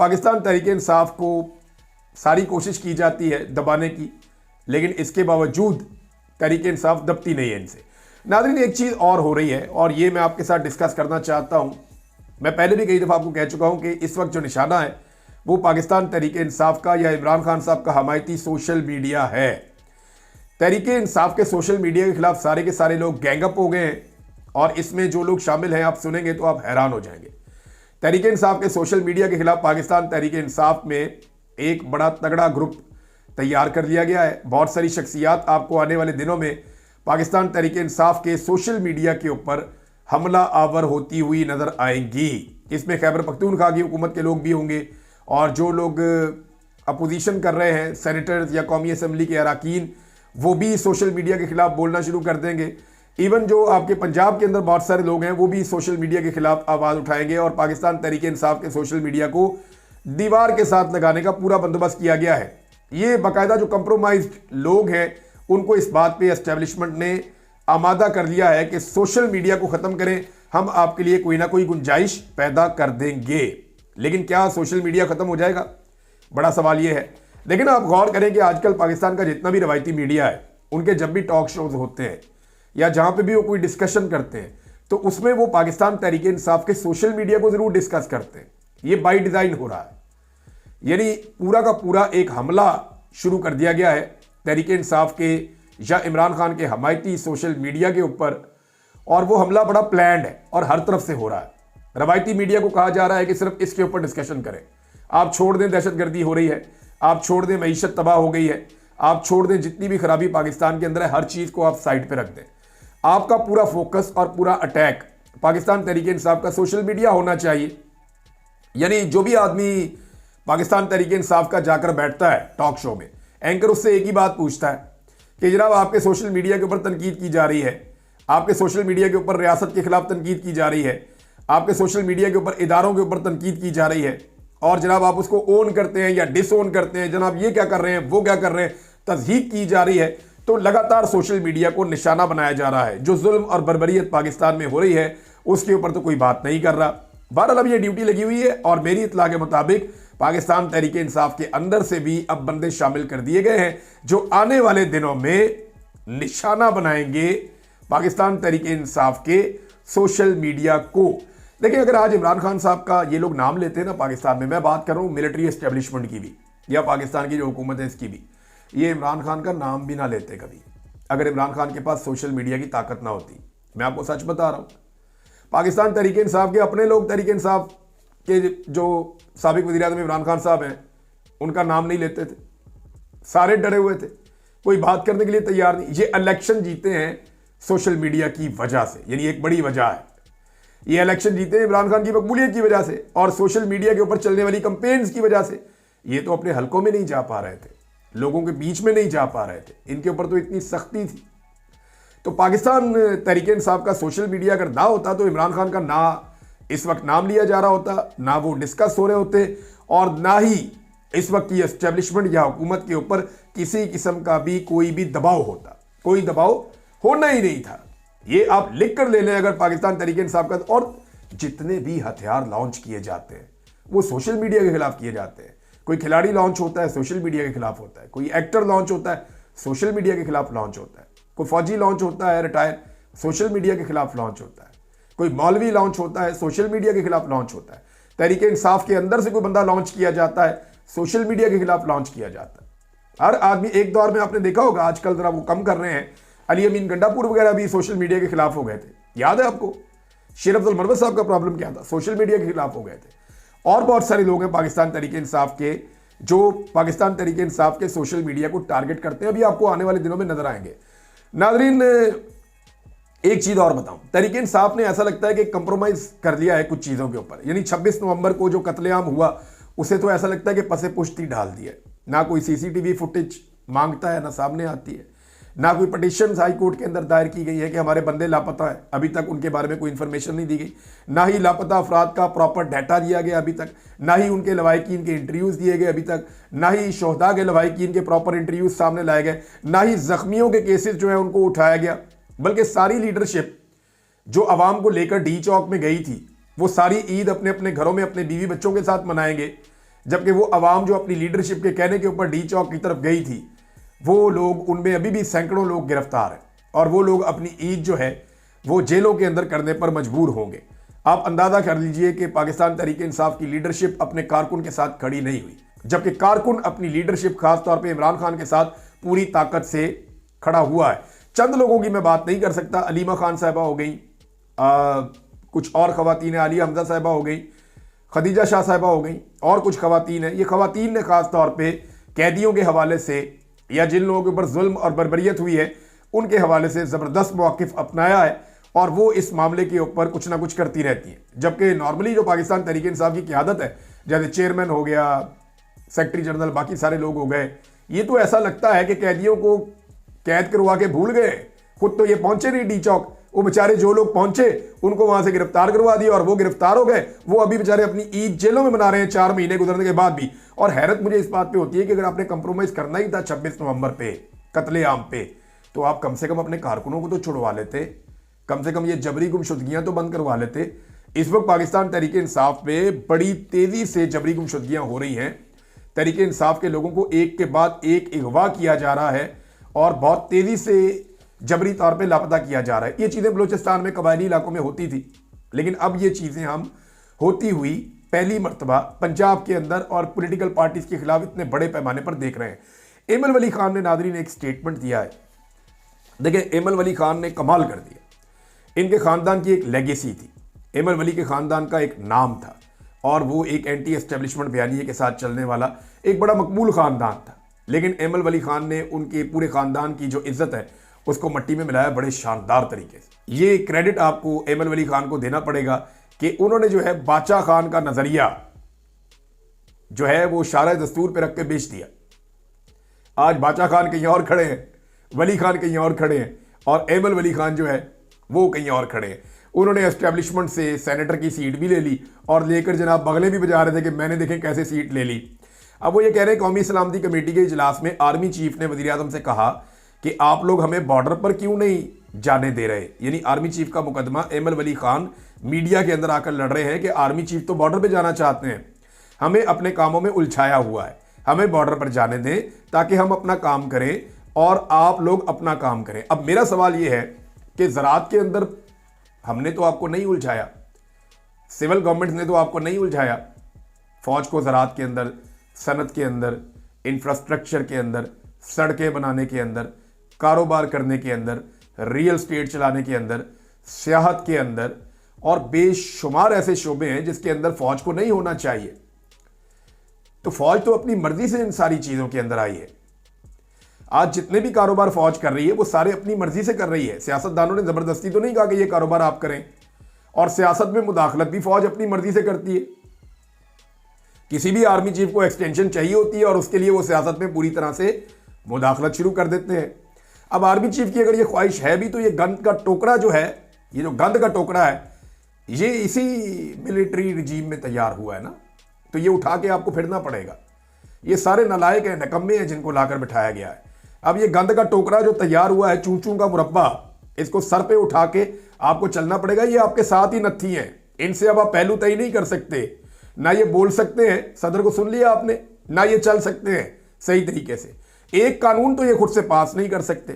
पाकिस्तान तहरीक-ए-इंसाफ को सारी कोशिश की जाती है दबाने की, लेकिन इसके बावजूद तहरीक-ए-इंसाफ दबती नहीं है इनसे। नाज़रीन, एक चीज़ और हो रही है और ये मैं आपके साथ डिस्कस करना चाहता हूँ। मैं पहले भी कई दफ़ा आपको कह चुका हूँ कि इस वक्त जो निशाना है वो पाकिस्तान तहरीक-ए-इंसाफ का या इमरान खान साहब का हमायती सोशल मीडिया है। तहरीक-ए-इंसाफ के सोशल मीडिया के खिलाफ सारे के सारे लोग गैंगअप हो गए हैं और इसमें जो लोग शामिल हैं आप सुनेंगे तो आप हैरान हो जाएंगे। तहरीक-ए-इंसाफ के सोशल मीडिया के खिलाफ पाकिस्तान तहरीक-ए-इंसाफ में एक बड़ा तगड़ा ग्रुप तैयार कर लिया गया है। बहुत सारी शख्सियात आपको आने वाले दिनों में पाकिस्तान तहरीक-ए-इंसाफ के सोशल मीडिया के ऊपर हमला आवर होती हुई नजर आएंगी। इसमें खैबर पख्तूनख्वा की हुकूमत के लोग भी होंगे और जो लोग अपोजिशन कर रहे हैं, सेनेटर्स या कौमी असम्बली के अरकान, वो भी सोशल मीडिया के खिलाफ बोलना शुरू कर देंगे। इवन जो आपके पंजाब के अंदर बहुत सारे लोग हैं वो भी सोशल मीडिया के खिलाफ आवाज़ उठाएंगे और पाकिस्तान तहरीक-ए-इंसाफ के सोशल मीडिया को दीवार के साथ लगाने का पूरा बंदोबस्त किया गया है। ये बाकायदा जो कंप्रोमाइज्ड लोग हैं उनको इस बात पे एस्टेब्लिशमेंट ने आमादा कर लिया है कि सोशल मीडिया को ख़त्म करें, हम आपके लिए कोई ना कोई गुंजाइश पैदा कर देंगे। लेकिन क्या सोशल मीडिया ख़त्म हो जाएगा? बड़ा सवाल ये है। लेकिन आप गौर करें कि आजकल पाकिस्तान का जितना भी रवायती मीडिया है, उनके जब भी टॉक शोज होते हैं या जहाँ पे भी वो कोई डिस्कशन करते हैं तो उसमें वो पाकिस्तान तहरीक-ए-इंसाफ के सोशल मीडिया को ज़रूर डिस्कस करते हैं। ये बाय डिज़ाइन हो रहा है, यानी पूरा का पूरा एक हमला शुरू कर दिया गया है तहरीक-ए-इंसाफ के या इमरान खान के हमायती सोशल मीडिया के ऊपर, और वो हमला बड़ा प्लान्ड है और हर तरफ से हो रहा है। रवायती मीडिया को कहा जा रहा है कि सिर्फ इसके ऊपर डिस्कशन करें, आप छोड़ दें दहशतगर्दी हो रही है, आप छोड़ दें मईशत तबाह हो गई है, आप छोड़ दें जितनी भी खराबी पाकिस्तान के अंदर है, हर चीज़ को आप साइड पर रख दें। आपका पूरा फोकस और पूरा अटैक पाकिस्तान तहरीक-ए-इंसाफ का सोशल मीडिया होना चाहिए। यानी जो भी आदमी पाकिस्तान तहरीक-ए-इंसाफ का जाकर बैठता है टॉक शो में, एंकर उससे एक ही बात पूछता है कि जनाब आपके सोशल मीडिया के ऊपर तनकीद की जा रही है, आपके सोशल मीडिया के ऊपर रियासत के खिलाफ तनकीद की जा रही है, आपके सोशल मीडिया के ऊपर इदारों के ऊपर तनकीद की जा रही है, और जनाब आप उसको ओन करते हैं या डिसओन करते हैं, जनाब ये क्या कर रहे हैं, वो क्या कर रहे हैं, तज़हीक की जा रही है। तो लगातार सोशल मीडिया को निशाना बनाया जा रहा है। जो जुल्म और बर्बरियत पाकिस्तान में हो रही है उसके ऊपर तो कोई बात नहीं कर रहा। बहरहाल अब ये ड्यूटी लगी हुई है और मेरी इत्तला के मुताबिक पाकिस्तान तहरीक-ए-इंसाफ के अंदर से भी अब बंदे शामिल कर दिए गए हैं जो आने वाले दिनों में निशाना बनाएंगे पाकिस्तान तहरीक-ए-इंसाफ के सोशल मीडिया को। देखिए, अगर आज इमरान खान साहब का ये लोग नाम लेते हैं ना पाकिस्तान में, मैं बात कर रहा हूँ मिलिट्री एस्टेब्लिशमेंट की भी या पाकिस्तान की जो हुकूमत है इसकी भी, ये इमरान खान का नाम भी ना लेते कभी, अगर इमरान खान के पास सोशल मीडिया की ताकत ना होती। मैं आपको सच बता रहा हूँ, पाकिस्तान तहरीक-ए-इंसाफ के अपने लोग तहरीक-ए-इंसाफ के जो साबिक वज़ीर-ए-आज़म इमरान खान साहब हैं उनका नाम नहीं लेते थे, सारे डरे हुए थे, कोई बात करने के लिए तैयार नहीं। ये इलेक्शन जीते हैं सोशल मीडिया की वजह से, यानी एक बड़ी वजह है ये इलेक्शन जीते हैं इमरान खान की मकबूलियत की वजह से और सोशल मीडिया के ऊपर चलने वाली कंपेन्स की वजह से। ये तो अपने हलकों में नहीं जा पा रहे थे, लोगों के बीच में नहीं जा पा रहे थे, इनके ऊपर तो इतनी सख्ती थी। तो पाकिस्तान तहरीक-ए-इंसाफ का सोशल मीडिया अगर ना होता तो इमरान खान का ना इस वक्त नाम लिया जा रहा होता, ना वो डिस्कस हो रहे होते, और ना ही इस वक्त की एस्टेब्लिशमेंट या हुकूमत के ऊपर किसी किस्म का भी कोई भी दबाव होता। कोई दबाव होना ही नहीं था। ये आप लिख कर ले लें अगर पाकिस्तान तहरीक-ए-इंसाफ का। और जितने भी हथियार लॉन्च किए जाते हैं वो सोशल मीडिया के खिलाफ किए जाते हैं। कोई खिलाड़ी लॉन्च होता है सोशल मीडिया के खिलाफ होता है, कोई एक्टर लॉन्च होता है सोशल मीडिया के खिलाफ लॉन्च होता है, कोई फौजी लॉन्च होता है रिटायर सोशल मीडिया के खिलाफ लॉन्च होता है, कोई मौलवी लॉन्च होता है सोशल मीडिया के खिलाफ लॉन्च होता है, तहरीक-ए-इंसाफ के अंदर से कोई बंदा लॉन्च किया जाता है सोशल मीडिया के खिलाफ लॉन्च किया जाता है। हर आदमी एक दौर में आपने देखा होगा, आजकल जरा वो कम कर रहे हैं, अली अमीन गंडापुर वगैरह भी सोशल मीडिया के खिलाफ हो गए थे, याद है आपको? शेर अफजल मरवत साहब का प्रॉब्लम क्या था, सोशल मीडिया के खिलाफ हो गए थे। और बहुत सारे लोग हैं पाकिस्तान तहरीक-ए-इंसाफ के जो पाकिस्तान तहरीक-ए-इंसाफ के सोशल मीडिया को टारगेट करते हैं, अभी आपको आने वाले दिनों में नजर आएंगे। नाजरीन, एक चीज और बताऊं, तहरीक-ए-इंसाफ ने ऐसा लगता है कि कंप्रोमाइज कर लिया है कुछ चीजों के ऊपर। यानी 26 नवंबर को जो कत्लेआम हुआ उसे तो ऐसा लगता है कि पसे पुश्ती डाल दिया, ना कोई सीसीटीवी फुटेज मांगता है ना सामने आती है, ना कोई पटिशन हाई कोर्ट के अंदर दायर की गई है कि हमारे बंदे लापता है, अभी तक उनके बारे में कोई इन्फॉर्मेशन नहीं दी गई, ना ही लापता अफराद का प्रॉपर डाटा दिया गया अभी तक, ना ही उनके लवाहिकीन के इंटरव्यूज दिए गए अभी तक, ना ही शोहदा के लवाहिकीन के प्रॉपर इंटरव्यूज सामने लाए गए, ना ही जख्मियों के केसेस जो है उनको उठाया गया। बल्कि सारी लीडरशिप जो अवाम को लेकर डी चौक में गई थी वो सारी ईद अपने अपने घरों में अपने बीवी बच्चों के साथ मनाएंगे, जबकि वो आवाम जो अपनी लीडरशिप के कहने के ऊपर डी चौक की तरफ गई थी, वो लोग, उनमें अभी भी सैकड़ों लोग गिरफ्तार हैं और वो लोग अपनी ईद जो है वो जेलों के अंदर करने पर मजबूर होंगे। आप अंदाजा कर लीजिए कि पाकिस्तान तहरीक इंसाफ की लीडरशिप अपने कारकुन के साथ खड़ी नहीं हुई, जबकि कारकुन अपनी लीडरशिप खासतौर पर इमरान खान के साथ पूरी ताकत से खड़ा हुआ है। चंद लोगों की मैं बात नहीं कर सकता, अलीमा खान साहिबा हो गई, कुछ और खवातीन, आलिया हमजा साहिबा हो गई, खदीजा शाह साहिबा हो गई, और कुछ खवातीन हैं। ये खवातीन ने खास तौर पे कैदियों के हवाले से या जिन लोगों के ऊपर जुल्म और बर्बरियत हुई है उनके हवाले से ज़बरदस्त मौक़िफ़ अपनाया है और वो इस मामले के ऊपर कुछ ना कुछ करती रहती हैं। जबकि नॉर्मली जो पाकिस्तान तहरीक इंसाफ की क़यादत है, जैसे चेयरमैन हो गया, सेक्रेटरी जनरल, बाकी सारे लोग हो गए, ये तो ऐसा लगता है कि कैदियों को कैद करवा के भूल गए। खुद तो ये पहुंचे नहीं डी चौक, वो बेचारे जो लोग पहुंचे उनको वहां से गिरफ्तार करवा दिया और वो गिरफ्तार हो गए। वो अभी बेचारे अपनी ईद जेलों में मना रहे हैं 4 महीने गुजरने के बाद भी। और हैरत मुझे इस बात पे होती है कि अगर आपने कंप्रोमाइज करना ही था 26 नवंबर पे कत्लेआम पे, तो आप कम से कम अपने कारकुनों को तो छुड़वा लेते, कम से कम ये जबरी गुमशुदगियां तो बंद करवा लेते। इस वक्त पाकिस्तान तहरीक इंसाफ पे बड़ी तेजी से जबरी गुमशुदगियां हो रही हैं। तहरीक इंसाफ के लोगों को एक के बाद एक अगवा किया जा रहा है और बहुत तेजी से जबरी तौर पे लापता किया जा रहा है। ये चीज़ें बलूचिस्तान में कबायली इलाकों में होती थी, लेकिन अब ये चीज़ें हम होती हुई पहली मरतबा पंजाब के अंदर और पॉलिटिकल पार्टीज के खिलाफ इतने बड़े पैमाने पर देख रहे हैं। एमल वली खान ने, नादरीन, एक स्टेटमेंट दिया है। देखिए, एमल वली खान ने कमाल कर दिया। इनके ख़ानदान की एक लेगेसी थी, एमल वली के ख़ानदान का एक नाम था और वो एक एंटी एस्टेब्लिशमेंट बयानिए के साथ चलने वाला एक बड़ा मकबूल ख़ानदान था। लेकिन एमल वली खान ने उनके पूरे ख़ानदान की जो इज्जत है उसको मट्टी में मिलाया बड़े शानदार तरीके से। ये क्रेडिट आपको एमल वली खान को देना पड़ेगा कि उन्होंने जो है बादशाह खान का नजरिया जो है वो शारा दस्तूर पे रख के बेच दिया। आज बादशाह खान कहीं और खड़े हैं, वली खान कहीं और खड़े हैं और एमल वली खान जो है वो कहीं और खड़े हैं। उन्होंने एस्टेब्लिशमेंट से सेनेटर की सीट भी ले ली और लेकर जनाब बगले भी बजा रहे थे कि मैंने देखें कैसे सीट ले ली। अब वो ये कह रहे हैं कौमी सलामती कमेटी के इजलास में आर्मी चीफ ने वज़ीर आज़म से कहा कि आप लोग हमें बॉर्डर पर क्यों नहीं जाने दे रहे। यानी आर्मी चीफ का मुकदमा एमल वली खान मीडिया के अंदर आकर लड़ रहे हैं कि आर्मी चीफ तो बॉर्डर पर जाना चाहते हैं, हमें अपने कामों में उलझाया हुआ है, हमें बॉर्डर पर जाने दें ताकि हम अपना काम करें और आप लोग अपना काम करें। अब मेरा सवाल यह है कि ज़राअत के अंदर हमने तो आपको नहीं उलझाया, सिविल गवर्नमेंट ने तो आपको नहीं उलझाया। फौज को ज़राअत के अंदर, सनत के अंदर, इंफ्रास्ट्रक्चर के अंदर, सड़कें बनाने के अंदर, कारोबार करने के अंदर, रियल स्टेट चलाने के अंदर, सियाहत के अंदर और बेशुमार ऐसे शोबे हैं जिसके अंदर फौज को नहीं होना चाहिए। तो फौज तो अपनी मर्जी से इन सारी चीज़ों के अंदर आई है। आज जितने भी कारोबार फौज कर रही है वो सारे अपनी मर्जी से कर रही है। सियासतदानों ने ज़बरदस्ती तो नहीं कहा कि ये कारोबार आप करें, और सियासत में मुदाखलत भी फौज अपनी मर्जी से करती है। किसी भी आर्मी चीफ को एक्सटेंशन चाहिए होती है और उसके लिए वो सियासत में पूरी तरह से मुदाखलत शुरू कर देते हैं। अब आर्मी चीफ की अगर ये ख्वाहिश है भी तो ये गंद का टोकरा जो है, ये जो गंद का टोकरा है, ये इसी मिलिट्री रिजीम में तैयार हुआ है ना, तो ये उठा के आपको फिरना पड़ेगा। ये सारे नालायक हैं, नकम्मे हैं जिनको लाकर बिठाया गया है। अब ये गंद का टोकरा जो तैयार हुआ है, चूं चूं का मुरब्बा, इसको सर पे उठा के आपको चलना पड़ेगा। ये आपके साथ ही नत्थी हैं, इनसे अब आप पहलू तय नहीं कर सकते। ना ये बोल सकते हैं, सदर को सुन लिया आपने, ना ये चल सकते हैं सही तरीके से। एक कानून तो ये खुद से पास नहीं कर सकते।